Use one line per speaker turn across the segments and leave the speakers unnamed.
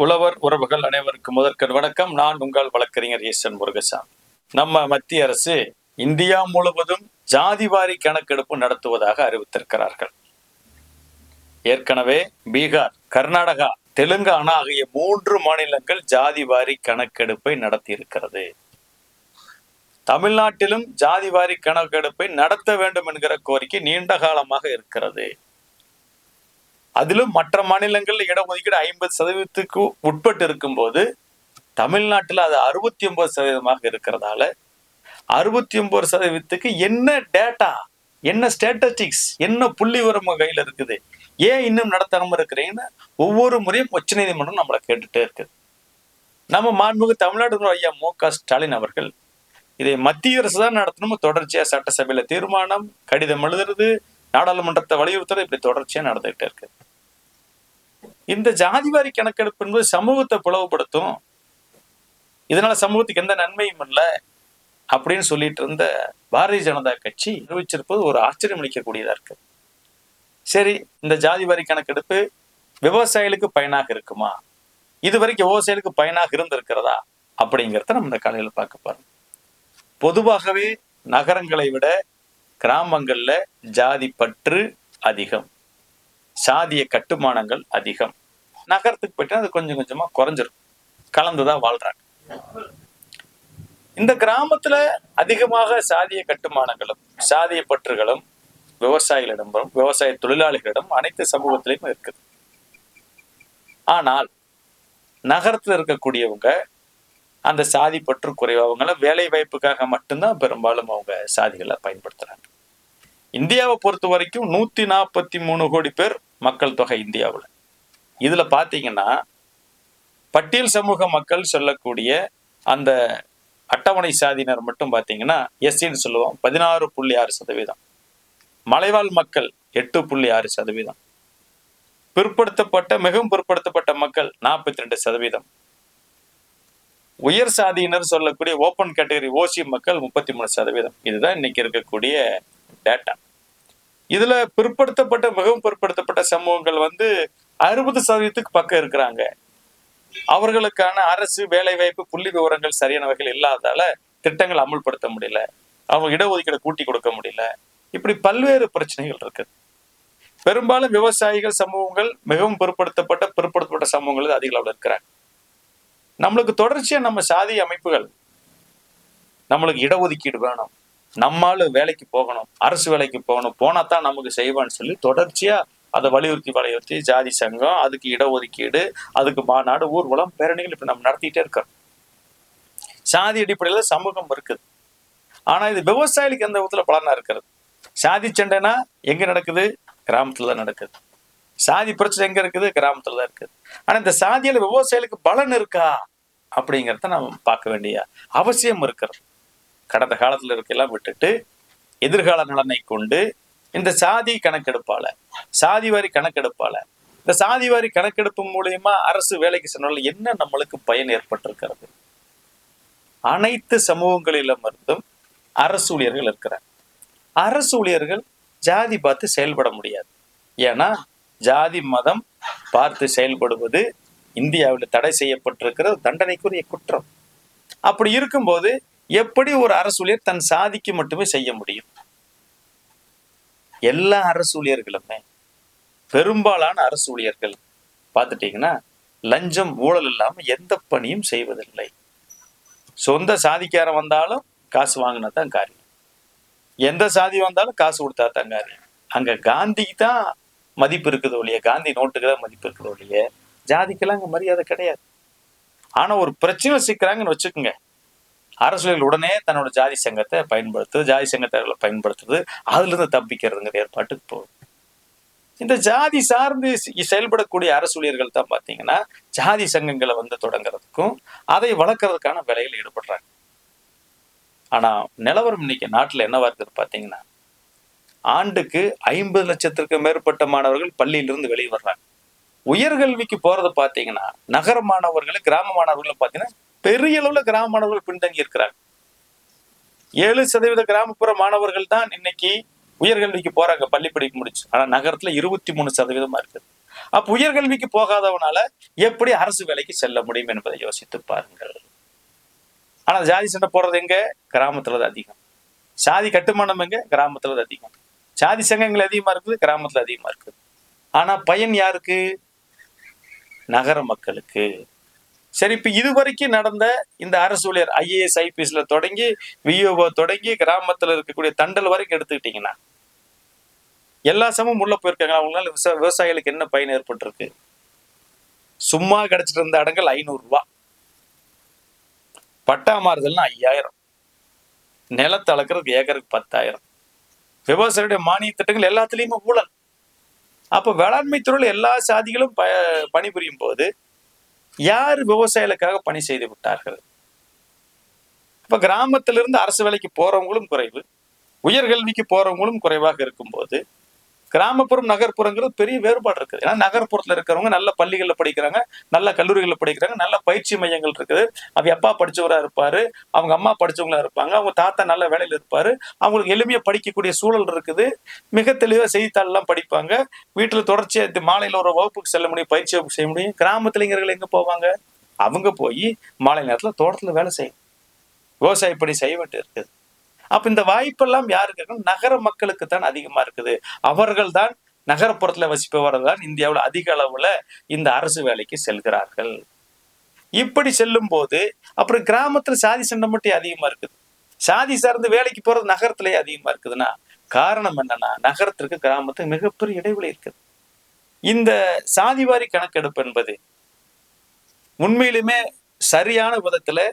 உழவர் உறவுகள் அனைவருக்கும் முதற்கண் வணக்கம். நான் உங்கள் வழக்கறிஞர் ஈசன் முருகசாமி. நம்ம மத்திய அரசு இந்தியா முழுவதும் ஜாதிவாரி கணக்கெடுப்பு நடத்துவதாக அறிவித்திருக்கிறார்கள். ஏற்கனவே பீகார், கர்நாடகா, தெலுங்கானா ஆகிய 3 மாநிலங்கள் ஜாதிவாரி கணக்கெடுப்பை நடத்தியிருக்கிறது. தமிழ்நாட்டிலும் ஜாதிவாரி கணக்கெடுப்பை நடத்த வேண்டும் என்கிற கோரிக்கை நீண்ட காலமாக இருக்கிறது. அதிலும் மற்ற மாநிலங்களில் இடஒதுக்கீடு 50% உட்பட்டு இருக்கும் போது தமிழ்நாட்டில் அது 69% இருக்கிறதால 69% என்ன டேட்டா, என்ன ஸ்டேட்டிஸ்டிக்ஸ், என்ன புள்ளி விவரம் கையில் இருக்குது, ஏன் இன்னும் நடத்தாம இருக்கிறீங்கன்னு ஒவ்வொரு முறையும் உச்ச நீதிமன்றம் நம்மளை கேட்டுட்டே இருக்குது. நம்ம மாண்புமிகு தமிழ்நாடு ஐயா மு.க. ஸ்டாலின் அவர்கள் இதை மத்திய அரசு தான் நடத்தணும், தொடர்ச்சியா சட்டசபையில தீர்மானம், கடிதம் எழுதுறது, நாடாளுமன்றத்தை வலியுறுத்துறது, இப்படி தொடர்ச்சியா நடந்துகிட்டே இருக்கு. இந்த ஜாதிவாரி கணக்கெடுப்பு என்பது சமூகத்தை பிளவுபடுத்தும், இதனால சமூகத்துக்கு எந்த நன்மையும் இல்லை அப்படின்னு சொல்லிட்டு இருந்த பாரதிய ஜனதா கட்சி அறிவிச்சிருப்பது ஒரு ஆச்சரியம் அளிக்கக்கூடியதா இருக்கு. சரி, இந்த ஜாதிவாரி கணக்கெடுப்பு விவசாயிகளுக்கு பயனாக இருக்குமா, இதுவரைக்கும் விவசாயிகளுக்கு பயனாக இருந்திருக்கிறதா அப்படிங்கிறத நம்ம இந்த காலையில் பார்க்க போறோம். பொதுவாகவே நகரங்களை விட கிராமங்கள்ல ஜாதி பற்று அதிகம், சாதிய கட்டுமானங்கள் அதிகம். நகரத்துக்கு போயிட்டு அது கொஞ்சம் கொஞ்சமா குறைஞ்சிரும், கலந்துதான் வாழ்றாங்க. இந்த கிராமத்துல அதிகமாக சாதிய கட்டுமானங்களும் சாதிய பற்றுகளும் விவசாயிகளிடமும் விவசாய தொழிலாளிகளிடம் அனைத்து சமூகத்திலையும் இருக்குது. ஆனால் நகரத்துல இருக்கக்கூடியவங்க அந்த சாதி பற்று குறைவு, அவங்கள வேலை வாய்ப்புக்காக மட்டும்தான் பெரும்பாலும் அவங்க சாதிகளை பயன்படுத்துறாங்க. இந்தியாவை பொறுத்த வரைக்கும் 143 கோடி பேர் மக்கள் தொகை இந்தியாவில். இதுல பாத்தீங்கன்னா பட்டியல் சமூக மக்கள் சொல்லக்கூடிய அந்த அட்டவணை சாதியினர் மட்டும் பாத்தீங்கன்னா எஸ்சின்னு சொல்லுவோம் 16.6%, மலைவாழ் மக்கள் 8.6%, பிற்படுத்தப்பட்ட மிகவும் பிற்படுத்தப்பட்ட மக்கள் 42%, உயர் சாதியினர் சொல்லக்கூடிய ஓப்பன் கேட்டகரி ஓசி மக்கள் 33%. இதுதான் இன்னைக்கு இருக்கக்கூடிய டேட்டா. இதுல பிற்படுத்தப்பட்ட மிகவும் பிற்படுத்தப்பட்ட சமூகங்கள் 60% பக்கம் இருக்கிறாங்க. அவர்களுக்கான அரசு வேலை வாய்ப்பு புள்ளி விவரங்கள் சரியான வகையில் இல்லாதால திட்டங்கள் அமல்படுத்த முடியல, அவங்க இடஒதுக்கீடு கூட்டி கொடுக்க முடியல, இப்படி பல்வேறு பிரச்சனைகள் இருக்கு. பெரும்பாலும் விவசாயிகள் சமூகங்கள் மிகவும் பிற்படுத்தப்பட்ட சமூகங்கள் அதிக அளவில் இருக்கிறாங்க. நம்மளுக்கு தொடர்ச்சியா நம்ம சாதி அமைப்புகள் நம்மளுக்கு இடஒதுக்கீடு வேணும், நம்மால வேலைக்கு போகணும், அரசு வேலைக்கு போகணும், போனாதான் நமக்கு செய்வான்னு சொல்லி தொடர்ச்சியா அதை வலியுறுத்தி ஜாதி சங்கம், அதுக்கு இடஒதுக்கீடு, அதுக்கு மாநாடு, ஊர்வலம், பேரணிகள் இப்படி நம்ம நடத்திட்டே இருக்கோம். சாதி அடிப்படையில சமூகம் இருக்குது. ஆனா இது விவசாயிகளுக்கு எந்த விதத்துல பலனா இருக்கிறது? சாதி சண்டைனா எங்க நடக்குது? கிராமத்துலதான் நடக்குது. சாதி பிரச்சனை எங்க இருக்குது? கிராமத்துலதான் இருக்குது. ஆனா இந்த சாதியில விவசாயிகளுக்கு பலன் இருக்கா அப்படிங்கிறத நம்ம பார்க்க வேண்டிய அவசியம் இருக்கிறது. கடந்த காலத்துல இருக்கையெல்லாம் விட்டுட்டு எதிர்கால நலனை கொண்டு இந்த சாதி கணக்கெடுப்பால, சாதிவாரி கணக்கெடுப்பால, இந்த சாதிவாரி கணக்கெடுப்பு மூலியமா அரசு வேலைக்கு சென்றால் என்ன நம்மளுக்கு பயன் ஏற்பட்டிருக்கிறது? அனைத்து சமூகங்களிலும் இருந்தும் அரசு ஊழியர்கள் இருக்கிறார். அரசு ஊழியர்கள் ஜாதி பார்த்து செயல்பட முடியாது. ஏன்னா ஜாதி மதம் பார்த்து செயல்படுவது இந்தியாவில் தடை செய்யப்பட்டிருக்கிற தண்டனைக்குரிய குற்றம். அப்படி இருக்கும்போது எப்படி ஒரு அரசு ஊழியர் தன் சாதிக்கு மட்டுமே செய்ய முடியும்? எல்லா அரசு ஊழியர்களுமே, பெரும்பாலான அரசு ஊழியர்கள் பார்த்துட்டீங்கன்னா லஞ்சம் ஊழல் இல்லாம எந்த பணியும் செய்வதில்லை. சொந்த சாதிக்காரன் வந்தாலும் காசு வாங்கினா தான் காரியம், எந்த சாதி வந்தாலும் காசு கொடுத்தா தான் காரியம். அங்க காந்திக்கு தான் மதிப்பு இருக்குது ஒழிய, காந்தி நோட்டுக்கு தான் மதிப்பு இருக்குது ஒழிய, ஜாதிக்கெல்லாம் அங்க மரியாதை கிடையாது. ஆனா ஒரு பிரச்சனை சிக்கிறாங்கன்னு வச்சுக்கோங்க, அரசுகள் உடனே தன்னோட ஜாதி சங்கத்தை பயன்படுத்துது, ஜாதி சங்கத்தை பயன்படுத்துறது, அதுல இருந்து தப்பிக்கிறதுங்கிற ஏற்பாட்டுக்கு போகுது. இந்த ஜாதி சார்ந்து செயல்படக்கூடிய அரசு ஊழியர்கள் தான் பாத்தீங்கன்னா ஜாதி சங்கங்களை தொடங்குறதுக்கும் அதை வளர்க்கறதுக்கான வேலைகள் ஈடுபடுறாங்க. ஆனா நிலவரம் இன்னைக்கு நாட்டுல என்னவா இருக்குது பாத்தீங்கன்னா, ஆண்டுக்கு 50 லட்சத்திற்கும் மேற்பட்ட மாணவர்கள் பள்ளியிலிருந்து வெளியே வர்றாங்க. உயர்கல்விக்கு போறது பாத்தீங்கன்னா நகர மாணவர்கள், கிராம மாணவர்கள் பாத்தீங்கன்னா பெரிய அளவுல கிராம மாணவர்கள் பின்தங்கி இருக்கிறாங்க. 7% கிராமப்புற மாணவர்கள் தான் இன்னைக்கு உயர்கல்விக்கு போறாங்க, பள்ளி படிப்பு முடிச்சு. ஆனா நகரத்துல 23% இருக்குது. அப்ப உயர்கல்விக்கு போகாதவனால எப்படி அரசு வேலைக்கு செல்ல முடியும் என்பதை யோசித்து பாருங்கள். ஆனா ஜாதி சண்டை போடுறது எங்க? கிராமத்துலதான் அதிகம். சாதி கட்டுமானம் எங்க? கிராமத்துலதான் அதிகம். சாதி சங்கங்கள் அதிகமா இருக்குது, கிராமத்துல அதிகமா இருக்குது. ஆனா பயன் யாருக்கு? நகர மக்களுக்கு. சரி, இப்ப இதுவரைக்கும் நடந்த இந்த அரசு ஊழியர் IAS IPSல தொடங்கி VO தொடங்கி கிராமத்துல இருக்கக்கூடிய தண்டல் வரைக்கும் எடுத்துக்கிட்டீங்கன்னா எல்லா சமமும் உள்ள போயிருக்காங்க. அவங்களால விவசாயிகளுக்கு என்ன பயன் ஏற்பட்டிருக்கு? சும்மா கிடைச்சிட்டு இருந்த இடங்கள் 500 ரூபாய், பட்டா மாறுதல்னா 5000, நிலத்தை அளக்கிறதுக்கு ஏக்கருக்கு 10,000, விவசாயியுடைய மானிய திட்டங்கள் எல்லாத்துலயுமே ஊழல். அப்ப வேளாண்மை துறையில் எல்லா சாதிகளும் பணிபுரியும் போது யார் விவசாயிகளுக்காக பணி செய்து விட்டார்கள்? இப்ப கிராமத்திலிருந்து அரசு வேலைக்கு போறவங்களும் குறைவு, உயர்கல்விக்கு போறவங்களும் குறைவாக இருக்கும்போது கிராமப்புறம் நகர்ப்புறங்கிறது பெரிய வேறுபாடு இருக்குது. ஏன்னா நகர்ப்புறத்துல இருக்கிறவங்க நல்ல பள்ளிகள்ல படிக்கிறாங்க, நல்ல கல்லூரிகள்ல படிக்கிறாங்க, நல்ல பயிற்சி மையங்கள் இருக்குது. அவ அப்பா படிச்சவரா இருப்பாரு, அவங்க அம்மா படிச்சவங்களா இருப்பாங்க, அவங்க தாத்தா நல்ல வேலையில இருப்பாரு, அவங்களுக்கு எளிமையா படிக்கக்கூடிய சூழல் இருக்குது. மிக தெளிவா செய்தித்தாள் எல்லாம் படிப்பாங்க. வீட்டுல தொடர்ச்சியா மாலையில ஒரு வகுப்புக்கு செல்ல முடியும், பயிற்சி வகுப்பு செய்ய முடியும். கிராமத்துலங்கிறவங்க எங்க போவாங்க? அவங்க போய் மாலை நேரத்துல தோட்டத்துல வேலை செய்யும், விவசாய பணி செய்ய வேண்டி இருக்குது. அப்ப இந்த வாய்ப்பெல்லாம் யாருக்கு? நகர மக்களுக்கு தான் அதிகமா இருக்குது. அவர்கள் தான் நகரப்புறத்துல வசிப்பவர்கள் தான் இந்தியாவில் அதிக அளவுல இந்த அரசு வேலைக்கு செல்கிறார்கள். இப்படி செல்லும் போது அப்புறம் கிராமத்துல சாதி சண்டை மட்டும் அதிகமா இருக்குது. சாதி சார்ந்து வேலைக்கு போறது நகரத்திலேயே அதிகமா இருக்குதுன்னா காரணம் என்னன்னா, நகரத்திற்கு கிராமத்துக்கு மிகப்பெரிய இடைவெளி இருக்குது. இந்த சாதிவாரி கணக்கெடுப்பு என்பது உண்மையிலுமே சரியான விதத்துல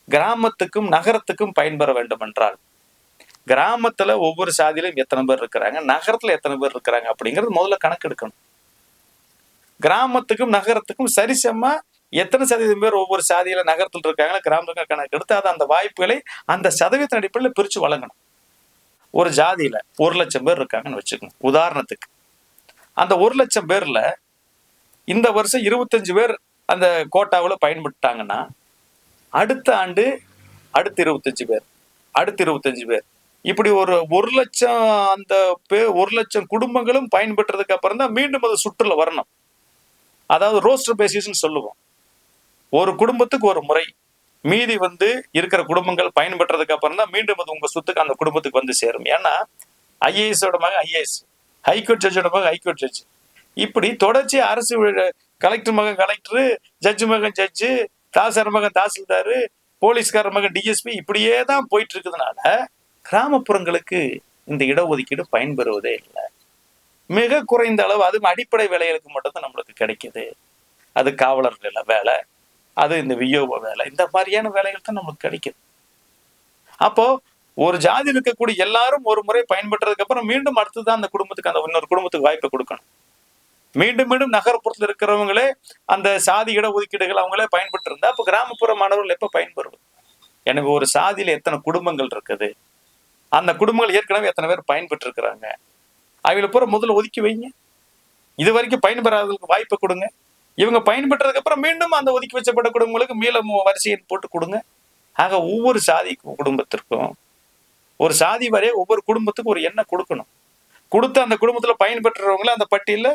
கிராமத்துக்கும் நகரத்துக்கும் பயன்பெற வேண்டும் என்றால் கிராமத்துல ஒவ்வொரு சாதியிலும் எத்தனை பேர் இருக்கிறாங்க, நகரத்துல எத்தனை பேர் இருக்கிறாங்க அப்படிங்கிறது முதல்ல கணக்கெடுக்கணும். கிராமத்துக்கும் நகரத்துக்கும் சரிசமா எத்தனை சதவீதம் பேர் ஒவ்வொரு சாதியில நகரத்தில் இருக்காங்க, கிராமத்துக்கு கணக்கெடுத்து அதை அந்த வாய்ப்புகளை அந்த சதவீதத்தின் அடிப்படையில் பிரிச்சு வழங்கணும். ஒரு ஜாதியில 1,00,000 பேர் இருக்காங்கன்னு வச்சுக்கோங்க உதாரணத்துக்கு. அந்த 1,00,000 பேர்ல இந்த வருஷம் 25 பேர் அந்த கோட்டாவில் பயன்பட்டாங்கன்னா அடுத்த ஆண்டு அடுத்த 25 பேர், அடுத்த 25 பேர், இப்படி ஒரு 1,00,000 அந்த 1,00,000 குடும்பங்களும் பயன்பெற்றதுக்கு அப்புறம் தான் மீண்டும் அது சுற்றுல வரணும். அதாவது ரோஸ்டர் பேசிஸ்ன்னு சொல்லுவோம். ஒரு குடும்பத்துக்கு ஒரு முறை, மீதி இருக்கிற குடும்பங்கள் பயன்பெற்றதுக்கு அப்புறம் தான் மீண்டும் அது உங்க சொத்துக்கு அந்த குடும்பத்துக்கு வந்து சேரும். ஏன்னா IAS-ஓட மகன் IAS, ஹைகோர்ட் ஜட்ஜோட மகன் ஹைகோர்ட் ஜட்ஜ், இப்படி தொடர்ச்சி அரசு கலெக்டர் மகன் கலெக்டர், ஜட்ஜு மகன் ஜட்ஜு, தாசில்தார் மகன் தாசில்தார், போலீஸ்கார மகன் DSP, இப்படியே தான் போயிட்டு இருக்கிறதுனால கிராமப்புறங்களுக்கு இந்த இடஒதுக்கீடு பயன்பெறுவதே இல்லை. மிக குறைந்த அளவு, அதுவும் அடிப்படை வேலைகளுக்கு மட்டும்தான் நம்மளுக்கு கிடைக்குது. அது காவலர்கள் வேலை, அது இந்த VO வேலை, இந்த மாதிரியான வேலைகள் தான் நம்மளுக்கு கிடைக்குது. அப்போ ஒரு ஜாதி இருக்கக்கூடிய எல்லாரும் ஒரு முறை பயன்பெற்றதுக்கு அப்புறம் மீண்டும் அடுத்துதான் அந்த குடும்பத்துக்கு, அந்த இன்னொரு குடும்பத்துக்கு வாய்ப்பை கொடுக்கணும். மீண்டும் மீண்டும் நகர்ப்புறத்தில் இருக்கிறவங்களே அந்த சாதி இடஒதுக்கீடுகள் அவங்களே பயன்பெற்று இருந்தா அப்ப கிராமப்புற மாணவர்கள் எப்ப பயன்பெறுவது? எனவே ஒரு சாதியில எத்தனை குடும்பங்கள் இருக்குது, அந்த குடும்பங்கள் ஏற்கனவே எத்தனை பேர் பயன்பெற்று இருக்கிறாங்க, அவங்கள பூரா முதல்ல ஒதுக்கி வைங்க. இது வரைக்கும் பயன்பெறாதவங்களுக்கு வாய்ப்பை கொடுங்க. இவங்க பயன்பெற்றதுக்கு அப்புறம் மீண்டும் அந்த ஒதுக்கி வச்சப்பட்ட குடும்பங்களுக்கு மீள வரிசையை போட்டு கொடுங்க. ஆக ஒவ்வொரு சாதி குடும்பத்திற்கும் ஒரு சாதி வரைய ஒவ்வொரு குடும்பத்துக்கும் ஒரு எண்ணெய் கொடுக்கணும். கொடுத்து அந்த குடும்பத்துல பயன்பெற்றவங்களை அந்த பட்டியல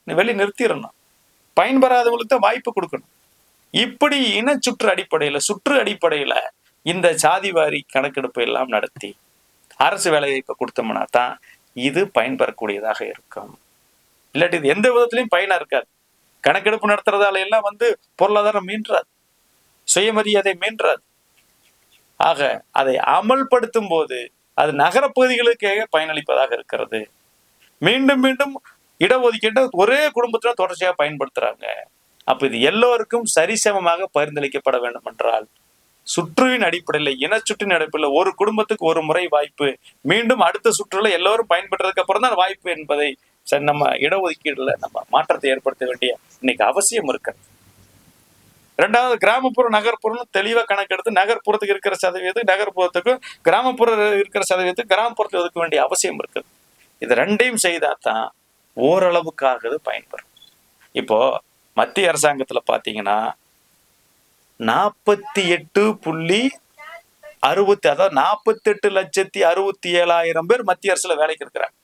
வெளியே நிறுத்திடணும். பயன்பெறாதவங்களுக்கு தான் வாய்ப்பு கொடுக்கணும். இப்படி சுற்று அடிப்படையில இந்த சாதிவாரி கணக்கெடுப்பு எல்லாம் நடத்தி அரசு வேலைவாய்ப்பை கொடுத்தோம்னா தான் இது பயன்பெறக்கூடியதாக இருக்கும். இல்லாட்டி இது எந்த விதத்திலையும் பயனா இருக்காது. கணக்கெடுப்பு நடத்துறதால எல்லாம் பொருளாதாரம் மீன்றாது, சுயமரியாதை மீன்றாது. ஆக அதை அமல்படுத்தும் போது அது நகரப்பகுதிகளுக்கே பயனளிப்பதாக இருக்கிறது. மீண்டும் மீண்டும் இடஒதுக்கீட்டை ஒரே குடும்பத்துல தொடர்ச்சியாக பயன்படுத்துறாங்க. அப்ப இது எல்லோருக்கும் சரிசமமாக பரிந்துரைக்கப்பட வேண்டும் என்றால் சுற்றுவின் அடிப்படையில், இனச்சுற்றின் அடிப்படையில் ஒரு குடும்பத்துக்கு ஒரு முறை வாய்ப்பு, மீண்டும் அடுத்த சுற்றுல எல்லோரும் பயன்பெற்றதுக்கு அப்புறம் தான் வாய்ப்பு என்பதை நம்ம இடஒதுக்கீடுல நம்ம மாற்றத்தை ஏற்படுத்த வேண்டிய இன்னைக்கு அவசியம் இருக்கு. ரெண்டாவது, கிராமப்புற நகர்ப்புறம் தெளிவா கணக்கெடுத்து நகர்ப்புறத்துக்கு இருக்கிற சதவீதத்துக்கு நகர்ப்புறத்துக்கும், கிராமப்புற இருக்கிற சதவீதத்துக்கு கிராமப்புறத்துக்கு ஒதுக்க வேண்டிய அவசியம் இருக்குது. இது ரெண்டையும் செய்தாதான் ஓரளவுக்காக பயன்பெறும். இப்போ மத்திய அரசாங்கத்துல பாத்தீங்கன்னா 48,68,67,000 பேர் மத்திய அரசுல வேலைக்கு இருக்கிறாங்க.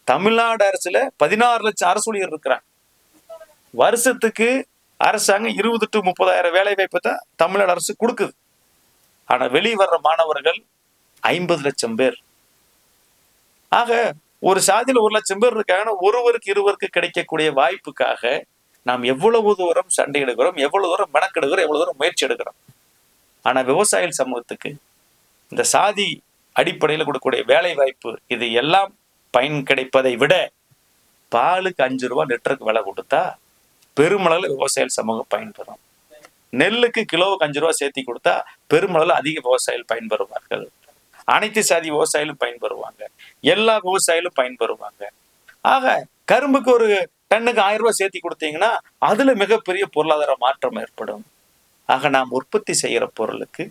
தமிழ்நாடு அரசுல 16 லட்சம் அரசு ஊழியர் இருக்கிறாங்க. வருஷத்துக்கு அரசாங்கம் 20 to 30,000 வேலை வாய்ப்பு தான் தமிழ்நாடு அரசு கொடுக்குது. ஆனா வெளியே வர்ற மாணவர்கள் 50 லட்சம் பேர். ஆக ஒரு சாதியில 1 லட்சம் பேர் இருக்காங்கன்னா ஒருவருக்கு இருவருக்கு கிடைக்கக்கூடிய வாய்ப்புக்காக நாம் எவ்வளவு தூரம் சண்டை எடுக்கிறோம், எவ்வளவு தூரம் மெனக்கெடுக்கிறோம், எவ்வளவு தூரம் முயற்சி எடுக்கிறோம். ஆனா விவசாயிகள் சமூகத்துக்கு இந்த சாதி அடிப்படையில் கொடுக்கக்கூடிய வேலை வாய்ப்பு இது எல்லாம் பயன் கிடைப்பதை விட பாலுக்கு 5 ரூபாய் லிட்டருக்கு விலை கொடுத்தா பெருமளவில் விவசாயிகள் சமூகம் பயன்பெறும். நெல்லுக்கு கிலோவுக்கு 5 ரூபாய் சேர்த்தி கொடுத்தா பெருமளவில் அதிக விவசாயிகள் பயன்பெறுவார்கள். அனைத்து சாதி விவசாயிகளும் பயன்பெறுவாங்க, எல்லா விவசாயிகளும் பயன்பெறுவாங்க. ஆக கரும்புக்கு ஒரு டன்னுக்கு 1000 ரூபாய் சேர்த்தி கொடுத்தீங்கன்னா அதுல மிகப்பெரிய பொருளாதார மாற்றம் ஏற்படும். ஆக நாம் உற்பத்தி செய்யற பொருளுக்கு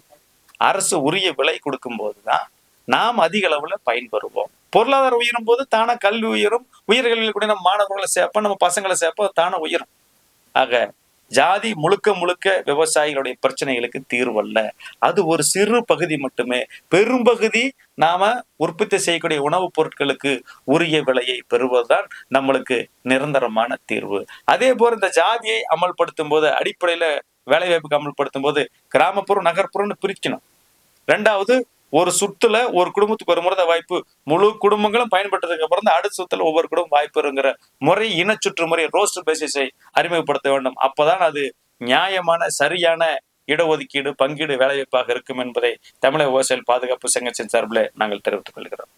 அரசு உரிய விலை கொடுக்கும் போதுதான் நாம் அதிக அளவுல பயன்பெறுவோம். பொருளாதாரம் உயரும் போது தானா கல்வி உயரும், உயர்கல்வியில் கூட நம்ம மாணவர்களை சேர்ப்போம், நம்ம பசங்களை சேர்ப்போம், தானே உயரும். ஆக ஜாதி முழுக்க முழுக்க விவசாயிகளுடைய பிரச்சனைகளுக்கு தீர்வல்ல, அது ஒரு சிறு பகுதி மட்டுமே. பெரும்பகுதி நாம உற்பத்தி செய்யக்கூடிய உணவுப் பொருட்களுக்கு உரிய விலையை பெறுவதுதான் நம்மளுக்கு நிரந்தரமான தீர்வு. அதே போல இந்த ஜாதியை அமல்படுத்தும் போது, அடிப்படையில வேலை வாய்ப்புக்கு அமல்படுத்தும் போது கிராமப்புறம் நகர்ப்புறம்னு பிரிக்கணும். 2வது, ஒரு சுற்றுல ஒரு குடும்பத்துக்கு ஒரு முறை வாய்ப்பு, முழு குடும்பங்களும் பயன்பட்டதுக்கு அப்புறம் தான் அடுத்த சுற்றுல ஒவ்வொரு குடும்பம் வாய்ப்புங்கிற முறை, இனச்சுற்று முறை, ரோஸ்டர் பேசிஸை அறிமுகப்படுத்த வேண்டும். அப்பதான் அது நியாயமான சரியான இடஒதுக்கீடு பங்கீடு வேலைவாய்ப்பாக இருக்கும் என்பதை தமிழக விவசாயிகள் பாதுகாப்பு சங்கத்தின் சார்பில் நாங்கள் தெரிவித்துக் கொள்கிறோம்.